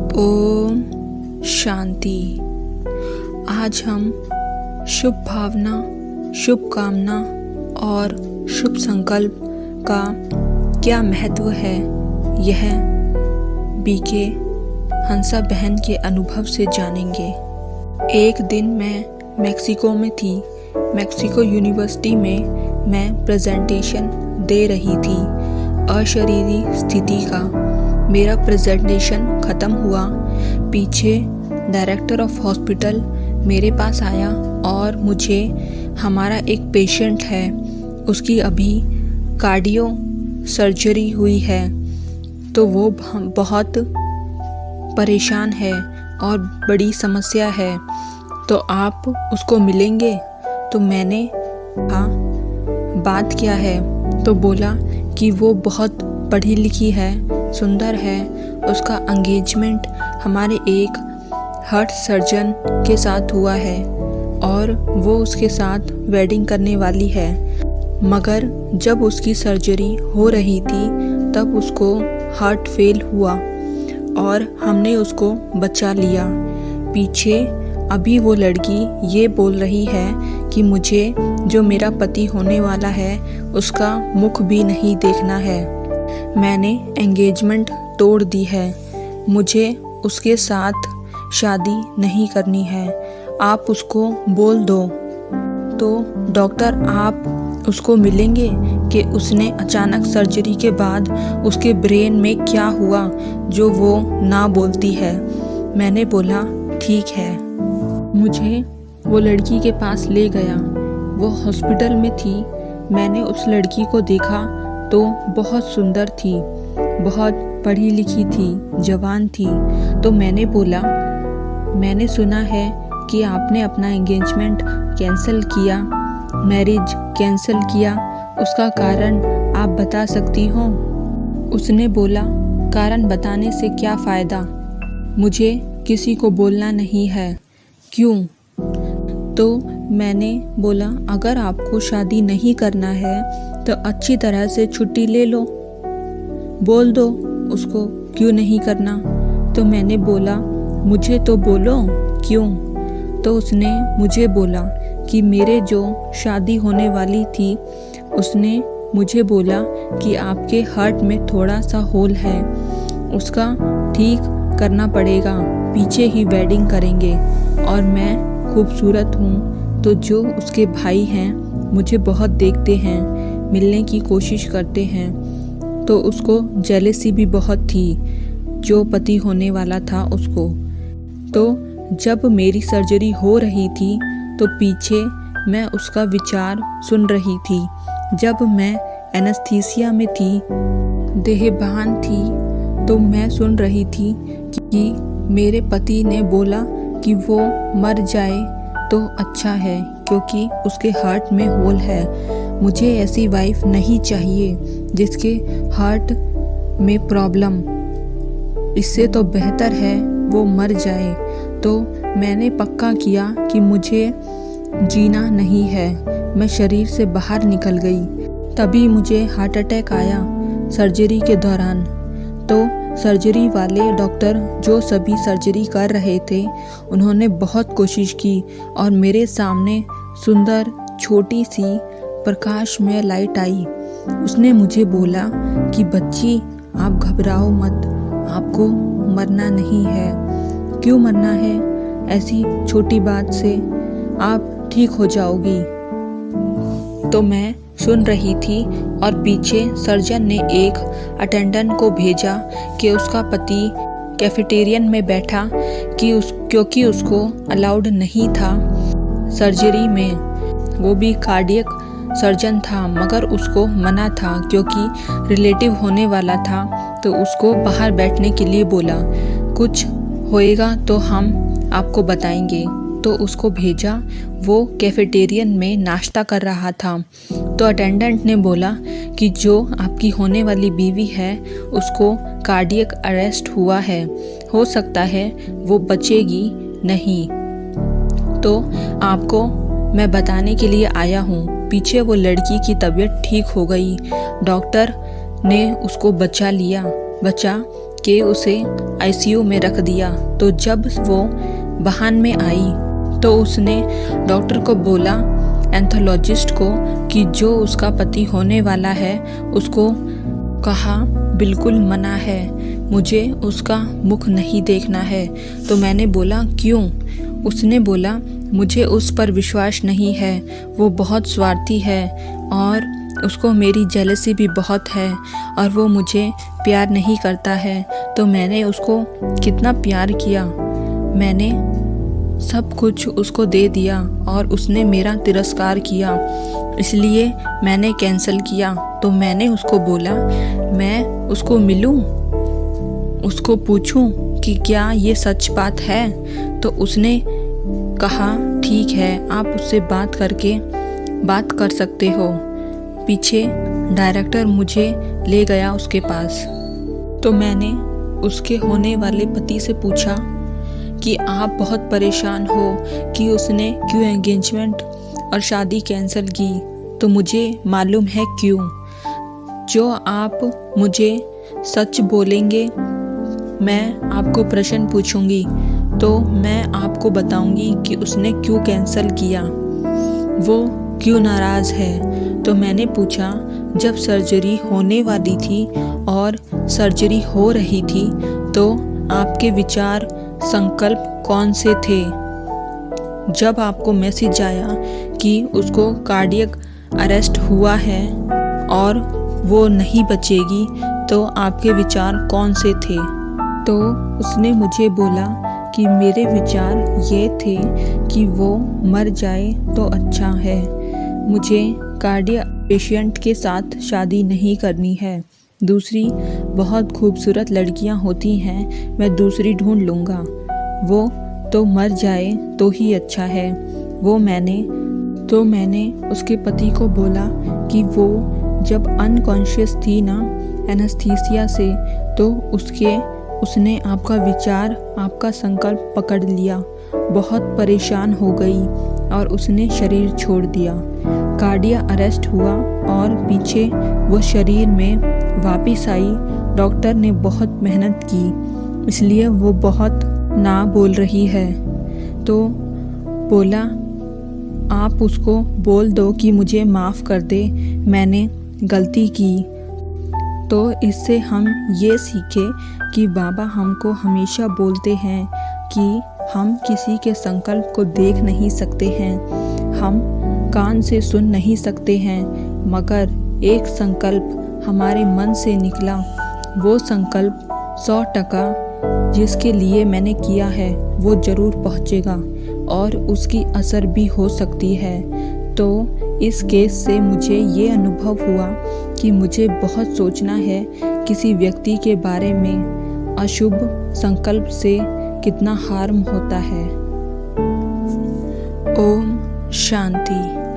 ओम शांति। आज हम शुभ भावना, शुभ कामना और शुभ संकल्प का क्या महत्व है, यह बीके हंसा बहन के अनुभव से जानेंगे। एक दिन मैं मेक्सिको में थी। मेक्सिको यूनिवर्सिटी में मैं प्रेजेंटेशन दे रही थी। अशरीरी स्थिति का मेरा प्रेजेंटेशन ख़त्म हुआ। पीछे डायरेक्टर ऑफ हॉस्पिटल मेरे पास आया और मुझे हमारा एक पेशेंट है, उसकी अभी कार्डियो सर्जरी हुई है, तो वो बहुत परेशान है और बड़ी समस्या है, तो आप उसको मिलेंगे। तो मैंने कहा बात क्या है, तो बोला कि वो बहुत पढ़ी लिखी है, सुंदर है, उसका एंगेजमेंट हमारे एक हार्ट सर्जन के साथ हुआ है और वो उसके साथ वेडिंग करने वाली है। मगर जब उसकी सर्जरी हो रही थी तब उसको हार्ट फेल हुआ और हमने उसको बचा लिया। पीछे अभी वो लड़की ये बोल रही है कि मुझे जो मेरा पति होने वाला है उसका मुख भी नहीं देखना है। मैंने एंगेजमेंट तोड़ दी है, मुझे उसके साथ शादी नहीं करनी है, आप उसको बोल दो। तो डॉक्टर आप उसको मिलेंगे कि उसने अचानक सर्जरी के बाद उसके ब्रेन में क्या हुआ जो वो ना बोलती है। मैंने बोला ठीक है। मुझे वो लड़की के पास ले गया। वो हॉस्पिटल में थी। मैंने उस लड़की को देखा तो बहुत सुंदर थी, बहुत पढ़ी लिखी थी, जवान थी। तो मैंने बोला, मैंने सुना है कि आपने अपना एंगेजमेंट कैंसिल किया, मैरिज कैंसिल किया, उसका कारण आप बता सकती हो? उसने बोला कारण बताने से क्या फ़ायदा, मुझे किसी को बोलना नहीं है। क्यों? तो मैंने बोला अगर आपको शादी नहीं करना है तो अच्छी तरह से छुट्टी ले लो, बोल दो उसको क्यों नहीं करना। तो मैंने बोला मुझे तो बोलो क्यों। तो उसने मुझे बोला कि मेरे जो शादी होने वाली थी उसने मुझे बोला कि आपके हार्ट में थोड़ा सा होल है, उसका ठीक करना पड़ेगा, पीछे ही वेडिंग करेंगे। और मैं खूबसूरत हूँ तो जो उसके भाई हैं मुझे बहुत देखते हैं, मिलने की कोशिश करते हैं, तो उसको जेलसी भी बहुत थी जो पति होने वाला था उसको। तो जब मेरी सर्जरी हो रही थी तो पीछे मैं उसका विचार सुन रही थी। जब मैं एनेस्थीसिया में थी, देहभान थी, तो मैं सुन रही थी कि मेरे पति ने बोला कि वो मर जाए तो अच्छा है क्योंकि उसके हार्ट में होल है। मुझे ऐसी वाइफ नहीं चाहिए जिसके हार्ट में प्रॉब्लम, इससे तो बेहतर है वो मर जाए। तो मैंने पक्का किया कि मुझे जीना नहीं है। मैं शरीर से बाहर निकल गई। तभी मुझे हार्ट अटैक आया सर्जरी के दौरान। तो सर्जरी वाले डॉक्टर जो सभी सर्जरी कर रहे थे उन्होंने बहुत कोशिश की और मेरे सामने सुंदर छोटी सी प्रकाश में लाइट आई। उसने मुझे बोला कि बच्ची आप घबराओ मत, आपको मरना नहीं है। क्यों मरना है? ऐसी छोटी बात से आप ठीक हो जाओगी। तो मैं सुन रही थी और पीछे सर्जन ने एक अटेंडेंट को भेजा कि उसका पति कैफेटेरियन में बैठा क्योंकि उसको अलाउड नहीं था सर्जरी में। वो भी कार्डियक सर्जन था मगर उसको मना था क्योंकि रिलेटिव होने वाला था, तो उसको बाहर बैठने के लिए बोला, कुछ होएगा तो हम आपको बताएंगे। तो उसको भेजा। वो कैफेटेरियन में नाश्ता कर रहा था। तो अटेंडेंट ने बोला कि जो आपकी होने वाली बीवी है उसको कार्डियक अरेस्ट हुआ है, हो सकता है वो बचेगी नहीं। तो आपको मैं बताने के लिए आया हूँ। पीछे वो लड़की की तबीयत ठीक हो गई, डॉक्टर ने उसको बचा के उसे आईसीयू में रख दिया। तो जब वो वाहन में आई तो उसने डॉक्टर को बोला, एंथोलॉजिस्ट को, कि जो उसका पति होने वाला है उसको कहा बिल्कुल मना है, मुझे उसका मुख नहीं देखना है। तो मैंने बोला क्यों? उसने बोला मुझे उस पर विश्वास नहीं है, वो बहुत स्वार्थी है और उसको मेरी जेलसी भी बहुत है और वो मुझे प्यार नहीं करता है। तो मैंने उसको कितना प्यार किया, मैंने सब कुछ उसको दे दिया और उसने मेरा तिरस्कार किया, इसलिए मैंने कैंसिल किया। तो मैंने उसको बोला मैं उसको मिलूं, उसको पूछूं कि क्या ये सच बात है? तो उसने कहा ठीक है, आप उससे बात कर सकते हो। पीछे डायरेक्टर मुझे ले गया उसके पास। तो मैंने उसके होने वाले पति से पूछा कि आप बहुत परेशान हो कि उसने क्यों एंगेजमेंट और शादी कैंसिल की। तो मुझे मालूम है क्यों। जो आप मुझे सच बोलेंगे, मैं आपको प्रश्न पूछूंगी तो मैं आपको बताऊंगी कि उसने क्यों कैंसिल किया, वो क्यों नाराज़ है। तो मैंने पूछा जब सर्जरी होने वाली थी और सर्जरी हो रही थी तो आपके विचार संकल्प कौन से थे? जब आपको मैसेज आया कि उसको कार्डियक अरेस्ट हुआ है और वो नहीं बचेगी तो आपके विचार कौन से थे? तो उसने मुझे बोला कि मेरे विचार ये थे कि वो मर जाए तो अच्छा है, मुझे कार्डियक पेशेंट के साथ शादी नहीं करनी है। दूसरी बहुत खूबसूरत लड़कियां होती हैं, मैं दूसरी ढूंढ लूँगा, वो तो मर जाए तो ही अच्छा है। मैंने उसके पति को बोला कि वो जब अनकॉन्शियस थी ना एनेस्थीसिया से, तो उसने आपका विचार, आपका संकल्प पकड़ लिया, बहुत परेशान हो गई और उसने शरीर छोड़ दिया। कार्डियक अरेस्ट हुआ और पीछे वो शरीर में वापस आई। डॉक्टर ने बहुत मेहनत की, इसलिए वो बहुत ना बोल रही है। तो बोला आप उसको बोल दो कि मुझे माफ़ कर दे, मैंने गलती की। तो इससे हम ये सीखे कि बाबा हमको हमेशा बोलते हैं कि हम किसी के संकल्प को देख नहीं सकते हैं, हम कान से सुन नहीं सकते हैं, मगर एक संकल्प हमारे मन से निकला, वो संकल्प 100% जिसके लिए मैंने किया है वो ज़रूर पहुँचेगा और उसकी असर भी हो सकती है। तो इस केस से मुझे ये अनुभव हुआ कि मुझे बहुत सोचना है किसी व्यक्ति के बारे में, अशुभ संकल्प से कितना हार्म होता है। ओम शांति।